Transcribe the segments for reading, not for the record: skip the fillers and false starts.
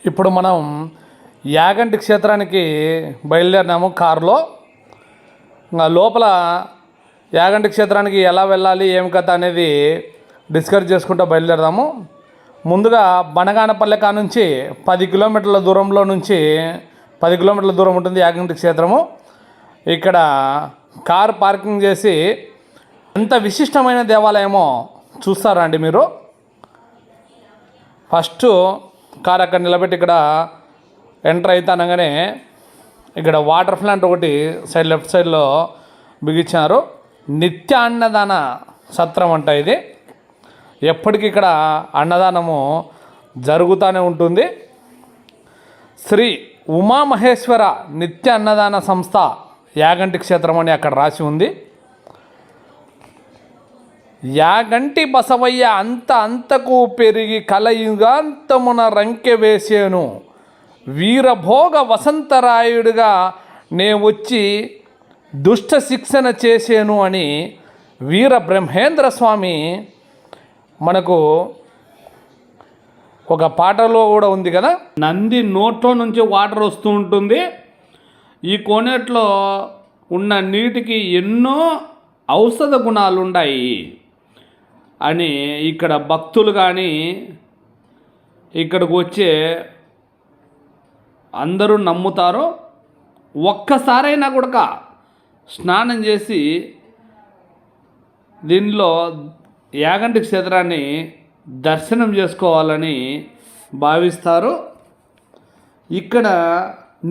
ఇప్పుడు మనం యాగంటి క్షేత్రానికి బయలుదేరినాము కారులో. లోపల యాగంటి క్షేత్రానికి ఎలా వెళ్ళాలి ఏం కథ అనేది డిస్కస్ చేసుకుంటూ బయలుదేరదాము. ముందుగా బనగానపల్లె కా నుంచి 10 కిలోమీటర్ల దూరంలో నుంచి 10 కిలోమీటర్ల దూరం ఉంటుంది యాగంటి క్షేత్రము. ఇక్కడ కార్ పార్కింగ్ చేసి ఎంత విశిష్టమైన దేవాలయమో చూస్తారా అండి మీరు. ఫస్ట్ కార్ అక్కడ నిలబెట్టి ఇక్కడ ఎంటర్ అవుతానగానే ఇక్కడ వాటర్ ప్లాంట్ ఒకటి లెఫ్ట్ సైడ్లో బిగించారు. నిత్య అన్నదాన సత్రం అంట ఇది. ఎప్పటికీ ఇక్కడ అన్నదానము జరుగుతూనే ఉంటుంది. శ్రీ ఉమామహేశ్వర నిత్య అన్నదాన సంస్థ యాగంటి క్షేత్రం అని అక్కడ రాసి ఉంది. యాగంటి బసవయ్య అంతకు పెరిగి కలయుగాంతమున రంకె వేసేను, వీరభోగ వసంతరాయుడిగా నే వచ్చి దుష్ట శిక్షణ చేసేను అని వీర బ్రహ్మేంద్ర స్వామి మనకు ఒక పాటలో కూడా ఉంది కదా. నంది నోట్లో నుంచి వాటర్ వస్తూ ఉంటుంది. ఈ కోనేట్లో ఉన్న నీటికి ఎన్నో ఔషధ గుణాలు ఉన్నాయి అని ఇక్కడ భక్తులు కానీ ఇక్కడికి వచ్చే అందరూ నమ్ముతారు. ఒక్కసారైనా కూడా స్నానం చేసి దీనిలో యాగంటి క్షేత్రాన్ని దర్శనం చేసుకోవాలని భావిస్తారు. ఇక్కడ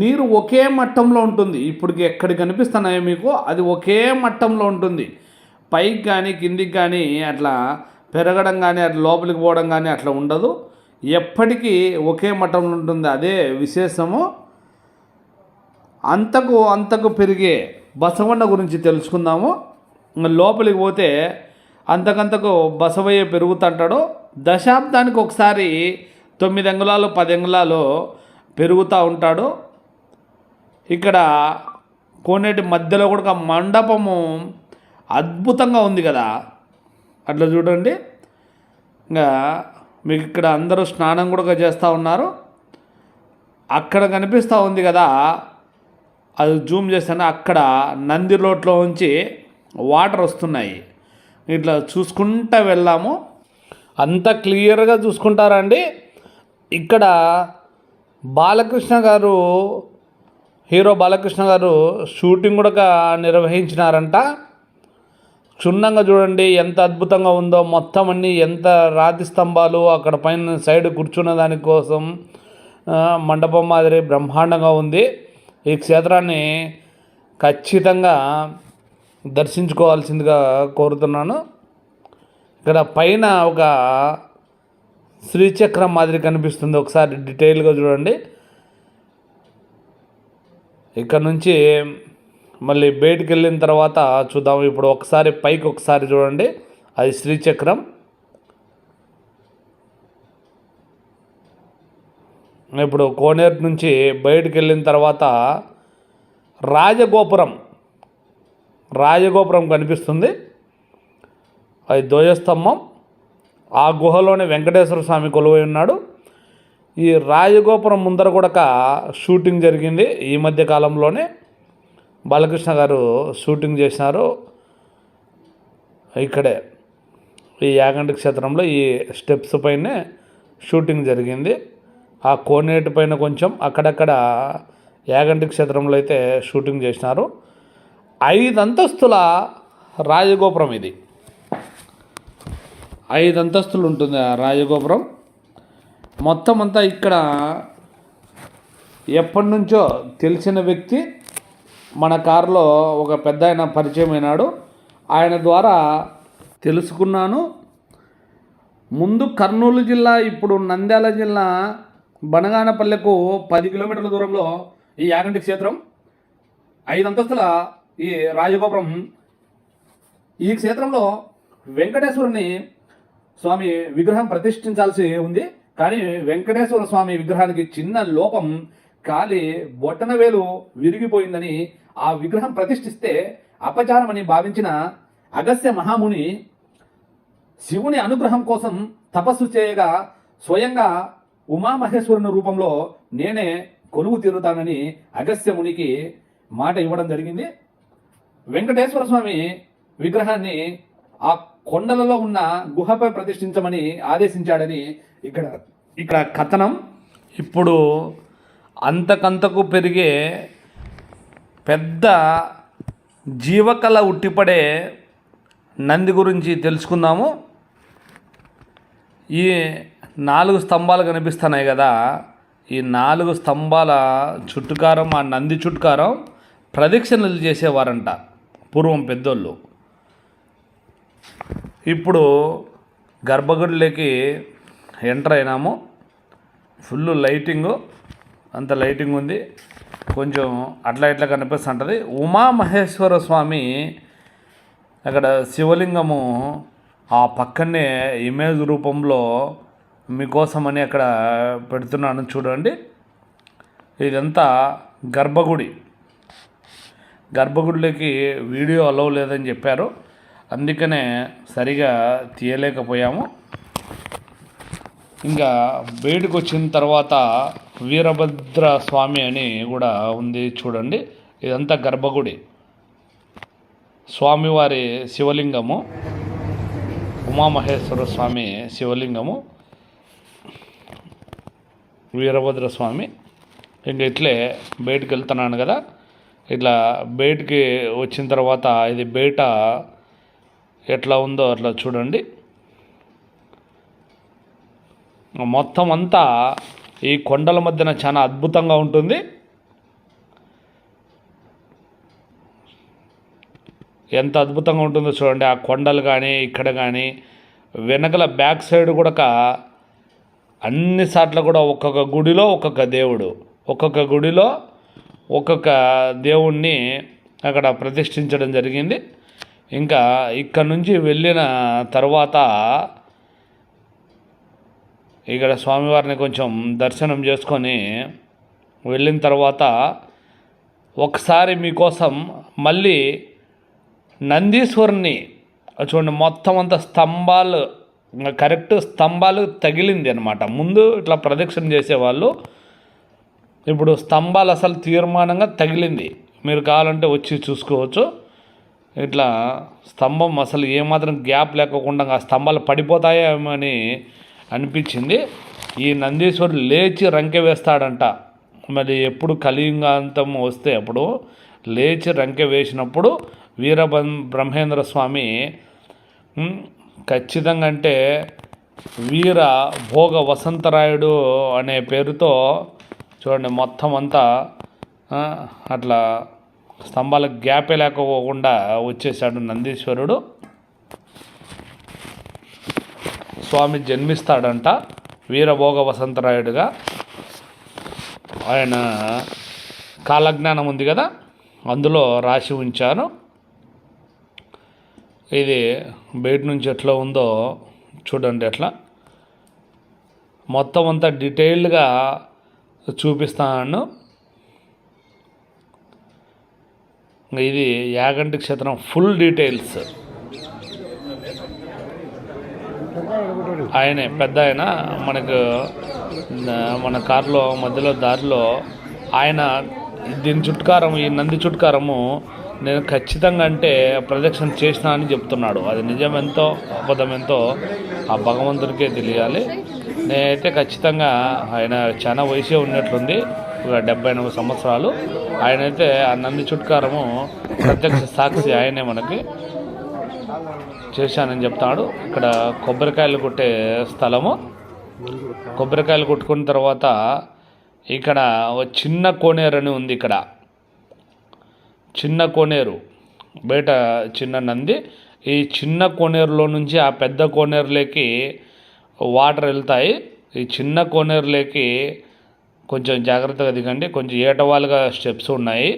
నీరు ఒకే మట్టంలో ఉంటుంది. ఇప్పటికి ఎక్కడికి కనిపిస్తున్నాయో మీకు అది ఒకే మట్టంలో ఉంటుంది. పైకి కానీ కిందికి కానీ అట్లా పెరగడం కానీ అట్లా లోపలికి పోవడం కానీ అట్లా ఉండదు. ఎప్పటికీ ఒకే మట్టంలో ఉంటుంది. అదే విశేషము. అంతకు పెరిగే బసవన్న గురించి తెలుసుకుందాము. లోపలికి పోతే అంతకంతకు బసవయ్య పెరుగుతుంటాడు. దశాబ్దానికి ఒకసారి 9 అంగుళాలు 10 అంగుళాలు పెరుగుతూ ఉంటాడు. ఇక్కడ కోనేటి మధ్యలో కూడా మండపము అద్భుతంగా ఉంది కదా, అట్లా చూడండి. ఇంకా మీకు ఇక్కడ అందరూ స్నానం కూడా చేస్తూ ఉన్నారు. అక్కడ కనిపిస్తూ ఉంది కదా, అది జూమ్ చేస్తాను. అక్కడ నంది రోడ్లో ఉంచి వాటర్ వస్తున్నాయి. ఇట్లా చూసుకుంటూ వెళ్ళాము. అంత క్లియర్గా చూసుకుంటారండి. ఇక్కడ బాలకృష్ణ గారు, హీరో బాలకృష్ణ గారు షూటింగ్ కూడా నిర్వహించినారంట. క్షుణ్ణంగా చూడండి ఎంత అద్భుతంగా ఉందో. మొత్తం అన్నీ ఎంత రాతి స్తంభాలు, అక్కడ పైన సైడ్ కూర్చున్న దానికోసం మండపం మాదిరి బ్రహ్మాండంగా ఉంది. ఈ క్షేత్రాన్ని ఖచ్చితంగా దర్శించుకోవాల్సిందిగా కోరుతున్నాను. ఇక్కడ పైన ఒక శ్రీచక్రం మాదిరి కనిపిస్తుంది. ఒకసారి డీటెయిల్గా చూడండి. ఇక్కడ నుంచి మళ్ళీ బయటికి వెళ్ళిన తర్వాత చూద్దాం. ఇప్పుడు ఒకసారి పైకి ఒకసారి చూడండి, అది శ్రీచక్రం. ఇప్పుడు కోనేరు నుంచి బయటికి వెళ్ళిన తర్వాత రాజగోపురం కనిపిస్తుంది. అది ధ్వజస్తంభం. ఆ గుహలోనే వెంకటేశ్వర స్వామి కొలువై ఉన్నాడు. ఈ రాజగోపురం ముందర కూడా షూటింగ్ జరిగింది. ఈ మధ్య కాలంలోనే బాలకృష్ణ గారు షూటింగ్ చేసినారు. ఇక్కడే ఈ యాగంటి క్షేత్రంలో ఈ స్టెప్స్ పైనే షూటింగ్ జరిగింది. ఆ కోనేటి పైన కొంచెం అక్కడక్కడ యాగంటి క్షేత్రంలో అయితే షూటింగ్ చేసినారు. 5 అంతస్తుల రాజగోపురం ఇది. 5 అంతస్తులు ఉంటుంది ఆ రాజగోపురం. మొత్తం అంతా ఇక్కడ ఎప్పటి నుంచో తెలిసిన వ్యక్తి మన కారులో ఒక పెద్ద ఆయన పరిచయం అయినాడు. ఆయన ద్వారా తెలుసుకున్నాను. ముందు కర్నూలు జిల్లా, ఇప్పుడు నంద్యాల జిల్లా బనగానపల్లెకు 10 కిలోమీటర్ల దూరంలో ఈ యాగంటి క్షేత్రం. 5 అంతస్తుల ఈ రాజగోపురం. ఈ క్షేత్రంలో వెంకటేశ్వరుని స్వామి విగ్రహం ప్రతిష్ఠించాల్సి ఉంది. కానీ వెంకటేశ్వర స్వామి విగ్రహానికి చిన్న లోపం, కాలి బొట్టనవేలు విరిగిపోయిందని ఆ విగ్రహం ప్రతిష్ఠిస్తే అపచారమని భావించిన అగస్త్య మహాముని శివుని అనుగ్రహం కోసం తపస్సు చేయగా స్వయంగా ఉమామహేశ్వరుని రూపంలో నేనే కొలువు తీరుతానని అగస్త్య మునికి మాట ఇవ్వడం జరిగింది. వెంకటేశ్వర స్వామి విగ్రహాన్ని ఆ కొండలలో ఉన్న గుహపై ప్రతిష్ఠించమని ఆదేశించాడని ఇక్కడ కథనం. ఇప్పుడు అంతకంతకు పెరిగే పెద్ద జీవకళ ఉట్టిపడే నంది గురించి తెలుసుకుందాము. ఈ 4 స్తంభాలు కనిపిస్తున్నాయి కదా, ఈ 4 స్తంభాల చుట్టుకారం, ఆ నంది చుట్టుకారం ప్రదక్షిణలు చేసేవారంట పూర్వం పెద్దోళ్ళు. ఇప్పుడు గర్భగుడిలోకి ఎంటర్ అయినాము. ఫుల్ లైటింగు, అంత లైటింగ్ ఉంది. కొంచెం అట్లా ఇట్లా కనిపిస్తుంటుంది. ఉమామహేశ్వర స్వామి అక్కడ శివలింగము ఆ పక్కనే ఇమేజ్ రూపంలో మీకోసమని అక్కడ పెడుతున్నాను చూడండి. ఇదంతా గర్భగుడిలోకి వీడియో అలౌ లేదని చెప్పారు, అందుకనే సరిగా తీయలేకపోయాము. ఇంకా బయటకు వచ్చిన తర్వాత వీరభద్ర స్వామి అని కూడా ఉంది చూడండి. ఇదంతా గర్భగుడి, స్వామివారి శివలింగము, ఉమామహేశ్వర స్వామి శివలింగము, వీరభద్ర స్వామి. ఇంక ఇట్లే బయటకు వెళ్తున్నాను కదా, ఇట్లా బయటికి వచ్చిన తర్వాత ఇది బయట ఎట్లా ఉందో అట్లా చూడండి. మొత్తం అంతా ఈ కొండల మధ్యన చాలా అద్భుతంగా ఉంటుంది. ఎంత అద్భుతంగా ఉంటుందో చూడండి. ఆ కొండలు కానీ ఇక్కడ కానీ వెనకల బ్యాక్ సైడ్ కూడా అన్ని సార్లు కూడా ఒక్కొక్క గుడిలో ఒక్కొక్క దేవుడు, ఒక్కొక్క గుడిలో ఒక్కొక్క దేవుణ్ణి అక్కడ ప్రతిష్ఠించడం జరిగింది. ఇంకా ఇక్కడ నుంచి వెళ్ళిన తర్వాత ఇక్కడ స్వామివారిని కొంచెం దర్శనం చేసుకొని వెళ్ళిన తర్వాత ఒకసారి మీకోసం మళ్ళీ నందీశ్వరుని చూడండి. మొత్తం అంతా స్తంభాలు, కరెక్ట్ స్తంభాలు తగిలింది అనమాట. ముందు ఇట్లా ప్రదక్షిణ చేసేవాళ్ళు, ఇప్పుడు స్తంభాలు అసలు తీర్మానంగా తగిలింది. మీరు కావాలంటే వచ్చి చూసుకోవచ్చు. ఇట్లా స్తంభం అసలు ఏమాత్రం గ్యాప్ లేకుండా ఆ స్తంభాలు పడిపోతాయేమో అని అనిపించింది. ఈ నందీశ్వరుడు లేచి రంకె వేస్తాడంట. మరి ఎప్పుడు కలియుగాంతం వస్తే అప్పుడు లేచి రంకె వేసినప్పుడు బ్రహ్మేంద్ర స్వామి ఖచ్చితంగా అంటే వీర భోగ వసంతరాయుడు అనే పేరుతో చూడండి మొత్తం అంతా అట్లా స్తంభాలకు గ్యాపే లేకపోకుండా వచ్చేసాడు నందీశ్వరుడు. స్వామి జన్మిస్తాడంట వీరభోగ వసంతరాయుడుగా. ఆయన కాలజ్ఞానం ఉంది కదా, అందులో రాసి ఉంచాను. ఇది బయట నుంచి ఎట్లా ఉందో చూడండి. ఎట్లా మొత్తం అంతా డీటెయిల్డ్గా చూపిస్తాను. ఇది యాగంటి క్షేత్రం ఫుల్ డీటెయిల్స్. ఆయనే పెద్ద ఆయన మనకు మన కారులో మధ్యలో దారిలో ఆయన దీని చుట్కారం, ఈ నంది చుట్కారము నేను ఖచ్చితంగా అంటే ప్రదక్షిణ చేసినా అని చెప్తున్నాడు. అది నిజమెంతో అబద్ధమెంతో ఆ భగవంతునికే తెలియాలి. నేనైతే ఖచ్చితంగా ఆయన చాలా వయసే ఉన్నట్లుంది, 70-80 సంవత్సరాలు. ఆయనైతే ఆ నంది చుట్కారము ప్రత్యక్ష సాక్షి, ఆయనే మనకి చేశానని చెప్తాడు. ఇక్కడ కొబ్బరికాయలు కొట్టే స్థలము. కొబ్బరికాయలు కొట్టుకున్న తర్వాత ఇక్కడ ఒక చిన్న కోనేరు అని ఉంది. ఇక్కడ చిన్న కోనేరు, బయట చిన్న నంది. ఈ చిన్న కోనేరులో నుంచి ఆ పెద్ద కోనేరులోకి వాటర్ వెళ్తాయి. ఈ చిన్న కోనేరులోకి కొంచెం జాగ్రత్తగా దిగండి, కొంచెం ఏటవాలుగా స్టెప్స్ ఉన్నాయి.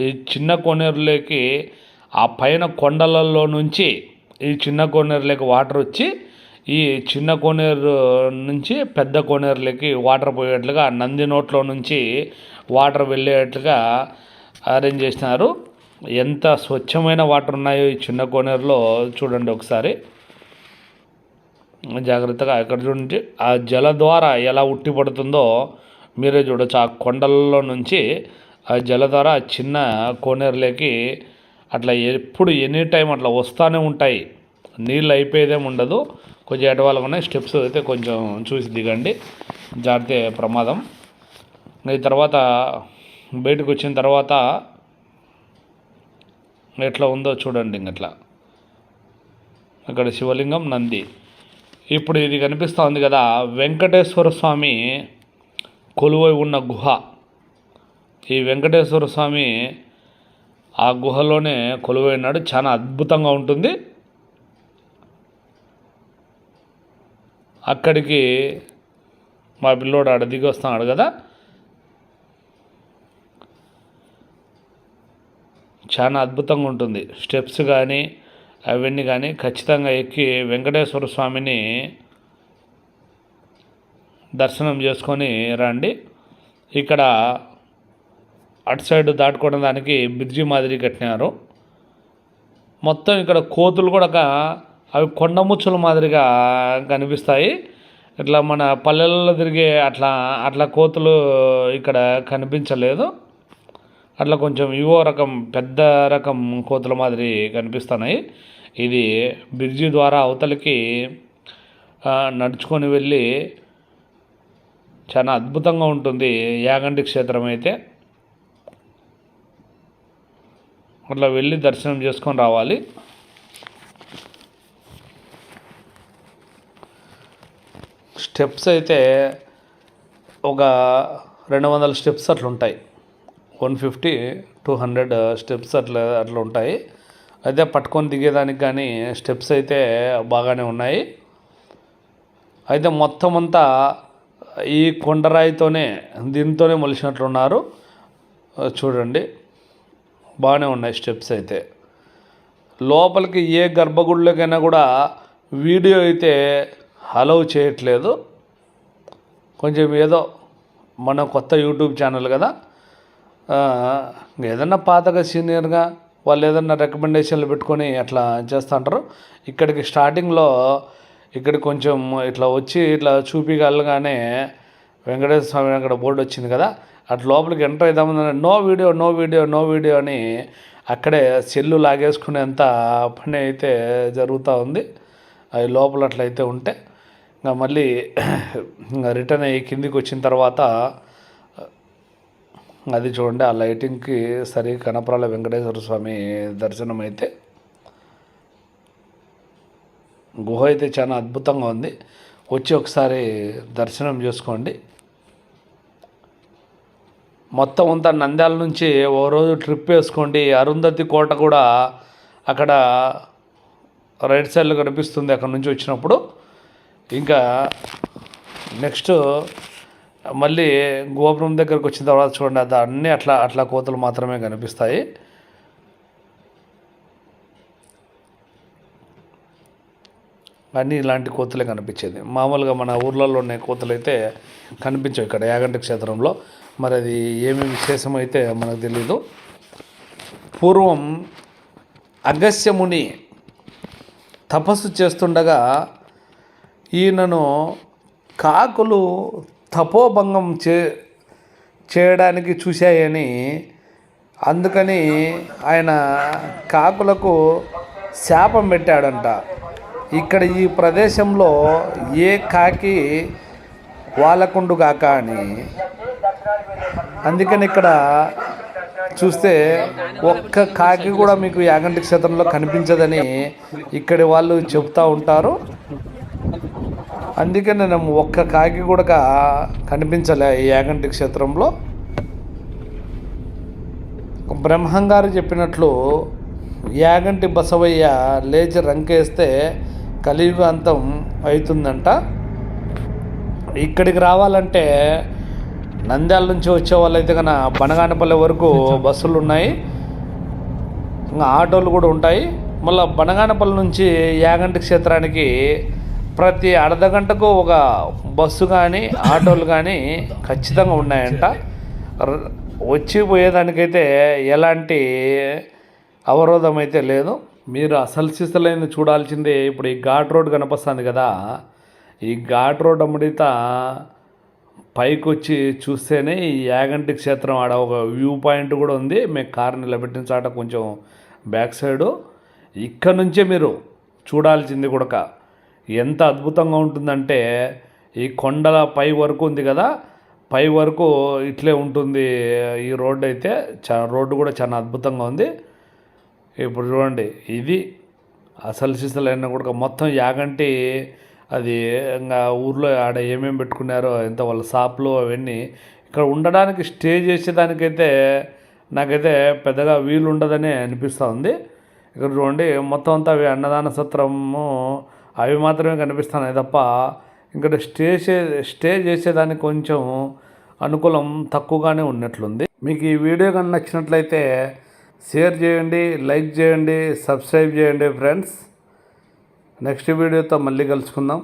ఈ చిన్న కోనేరులోకి ఆ పైన కొండలలో నుంచి ఈ చిన్న కోనేరులోకి వాటర్ వచ్చి ఈ చిన్న కోనేరు నుంచి పెద్ద కోనేరులోకి వాటర్ పోయేట్లుగా నంది నోట్లో నుంచి వాటర్ వెళ్ళేట్లుగా అరేంజ్ చేసినారు. ఎంత స్వచ్ఛమైన వాటర్ ఉన్నాయో ఈ చిన్న కోనేరులో చూడండి ఒకసారి. జాగ్రత్తగా అక్కడ చూడండి ఆ జల ద్వారా ఎలా ఉట్టి పడుతుందో మీరే చూడొచ్చు. ఆ కొండల్లో నుంచి ఆ జల ద్వారా చిన్న కోనేరులోకి అట్లా ఎప్పుడు ఎనీ టైం అట్లా వస్తూనే ఉంటాయి. నీళ్ళు అయిపోయేదేమి ఉండదు. కొంచెం ఎడవాళ్ళగా ఉన్నాయి. స్టెప్స్ అయితే కొంచెం చూసి దిగండి, జారితే ప్రమాదం. ఈ తర్వాత బయటకు వచ్చిన తర్వాత ఎట్లా ఉందో చూడండి. ఇంకట్లా అక్కడ శివలింగం, నంది. ఇప్పుడు ఇది కనిపిస్తూ ఉంది కదా, వెంకటేశ్వర స్వామి కొలువై ఉన్న గుహ. ఈ వెంకటేశ్వర స్వామి ఆ గుహలోనే కొలువైనాడు. చాలా అద్భుతంగా ఉంటుంది. అక్కడికి మా పిల్లోడు ఆడ దిగి వస్తున్నాడు కదా, చాలా అద్భుతంగా ఉంటుంది. స్టెప్స్ కానీ అవన్నీ కానీ ఖచ్చితంగా ఎక్కి వెంకటేశ్వర స్వామిని దర్శనం చేసుకొని రండి. ఇక్కడ అటు సైడ్ దాటుకోవడం దానికి బ్రిడ్జి మాదిరి కట్టినారు. మొత్తం ఇక్కడ కోతులు కూడా అవి కొండముచ్చుల మాదిరిగా కనిపిస్తాయి. ఇట్లా మన పల్లెల్లో తిరిగే అట్లా కోతులు ఇక్కడ కనిపించలేదు. అట్లా కొంచెం ఇవో రకం పెద్ద రకం కోతుల మాదిరి కనిపిస్తున్నాయి. ఇది బ్రిడ్జి ద్వారా అవతలికి నడుచుకొని వెళ్ళి చాలా అద్భుతంగా ఉంటుంది యాగంటి క్షేత్రం అయితే. అట్లా వెళ్ళి దర్శనం చేసుకొని రావాలి. స్టెప్స్ అయితే ఒక 200 స్టెప్స్ అట్లా ఉంటాయి. 150-200 స్టెప్స్ అట్లా ఉంటాయి. అయితే పట్టుకొని దిగేదానికి కానీ స్టెప్స్ అయితే బాగానే ఉన్నాయి. అయితే మొత్తం అంతా ఈ కొండరాయితోనే దీంతోనే మొలిచినట్లున్నారు. చూడండి బాగానే ఉన్నాయి స్టెప్స్ అయితే. లోపలికి ఏ గర్భగుడిలోకైనా కూడా వీడియో అయితే అలౌ చేయట్లేదు. కొంచెం ఏదో మన కొత్త యూట్యూబ్ ఛానల్ కదా, ఏదన్నా పాతగా సీనియర్గా వాళ్ళు ఏదన్నా రికమెండేషన్లు పెట్టుకొని అట్లా చేస్తుంటారు. ఇక్కడికి స్టార్టింగ్లో ఇక్కడ కొంచెం ఇట్లా వచ్చి ఇట్లా చూపిగలగానే వెంకటేశ్వర స్వామి అక్కడ బోర్డు వచ్చింది కదా, అట్లా లోపలికి ఎంటర్ అవుదామని నో వీడియో అని అక్కడే సెల్లు లాగేసుకునేంత పని అయితే జరుగుతూ ఉంది. అవి లోపల అట్లయితే ఉంటే ఇంకా మళ్ళీ రిటర్న్ అయ్యి కిందికి వచ్చిన తర్వాత అది చూడండి, ఆ లైటింగ్కి సరిగా కనపరాల వెంకటేశ్వర స్వామి దర్శనం అయితే. గుహ అయితే చాలా అద్భుతంగా ఉంది. వచ్చి ఒకసారి దర్శనం చేసుకోండి. మొత్తం అంతా నంద్యాల నుంచి ఓ రోజు ట్రిప్ వేసుకోండి. అరుంధతి కోట కూడా అక్కడ రైట్ సైడ్లో కనిపిస్తుంది అక్కడ నుంచి వచ్చినప్పుడు. ఇంకా నెక్స్ట్ మళ్ళీ గోపురం దగ్గరకు వచ్చిన తర్వాత చూడండి, అది అన్నీ అట్లా కోతలు మాత్రమే కనిపిస్తాయి. అన్నీ ఇలాంటి కోతులే కనిపించేది. మామూలుగా మన ఊర్లలో ఉన్న కోతులు అయితే కనిపించవు ఇక్కడ యాగంటి క్షేత్రంలో. మరి అది ఏమి విశేషం అయితే మనకు తెలీదు. పూర్వం అగస్త్యముని తపస్సు చేస్తుండగా ఈయనను కాకులు తపోభంగం చేయడానికి చూశాయని, అందుకని ఆయన కాకులకు శాపం పెట్టాడంట. ఇక్కడ ఈ ప్రదేశంలో ఏ కాకి వాలకుండుగాక అని. అందుకని ఇక్కడ చూస్తే ఒక్క కాకి కూడా మీకు యాగంటి క్షేత్రంలో కనిపించదని ఇక్కడి వాళ్ళు చెప్తూ ఉంటారు. అందుకే నేను ఒక్క కాకి కూడా కనిపించలే ఈ యాగంటి క్షేత్రంలో. బ్రహ్మంగారు చెప్పినట్లు యాగంటి బసవయ్య లేచి రంకేస్తే కలియుగ అంతం అవుతుందంట. ఇక్కడికి రావాలంటే నంద్యాల నుంచి వచ్చే వాళ్ళైతే కన్నా బనగానపల్లి వరకు బస్సులు ఉన్నాయి, ఇంకా ఆటోలు కూడా ఉంటాయి. మళ్ళీ బనగానపల్లి నుంచి యాగంటి క్షేత్రానికి ప్రతి అర్ధగంటకు ఒక బస్సు కానీ ఆటోలు కానీ ఖచ్చితంగా ఉన్నాయంట. వచ్చి పోయేదానికైతే ఎలాంటి అవరోధం అయితే లేదు. మీరు అసలు సిసలైన చూడాల్సిందే. ఇప్పుడు ఈ ఘాట్ రోడ్ కనిపిస్తుంది కదా, ఈ ఘాట్ రోడ్ అమ్మడిత పైకి వచ్చి చూస్తేనే ఈ యాగంటి క్షేత్రం ఆడ ఒక వ్యూ పాయింట్ కూడా ఉంది. మేము కారు నిలబెట్టిన చాట కొంచెం బ్యాక్ సైడు. ఇక్కడ నుంచే మీరు చూడాల్సింది కూడా ఎంత అద్భుతంగా ఉంటుందంటే ఈ కొండల పై వరకు ఉంది కదా, పై వరకు ఇట్లే ఉంటుంది ఈ రోడ్డు అయితే. రోడ్డు కూడా చాలా అద్భుతంగా ఉంది. ఇప్పుడు చూడండి, ఇది అసలు సిసలైన కూడా మొత్తం యాగంటి. అది ఇంకా ఊర్లో ఆడ ఏమేమి పెట్టుకున్నారో ఎంత వాళ్ళ షాప్లో అవన్నీ. ఇక్కడ ఉండడానికి స్టే చేసేదానికైతే నాకైతే పెద్దగా వీలు ఉండదని అనిపిస్తూ ఉంది. ఇక్కడ చూడండి, మొత్తం అంతా అవి అన్నదాన సత్రము అవి మాత్రమే కనిపిస్తున్నాయి తప్ప ఇక్కడ స్టే చేసేదానికి కొంచెం అనుకూలం తక్కువగానే ఉన్నట్లుంది. మీకు ఈ వీడియో కానీ నచ్చినట్లయితే షేర్ చేయండి, లైక్ చేయండి, సబ్స్క్రైబ్ చేయండి ఫ్రెండ్స్. నెక్స్ట్ వీడియోతో మళ్ళీ కలుసుకుందాం.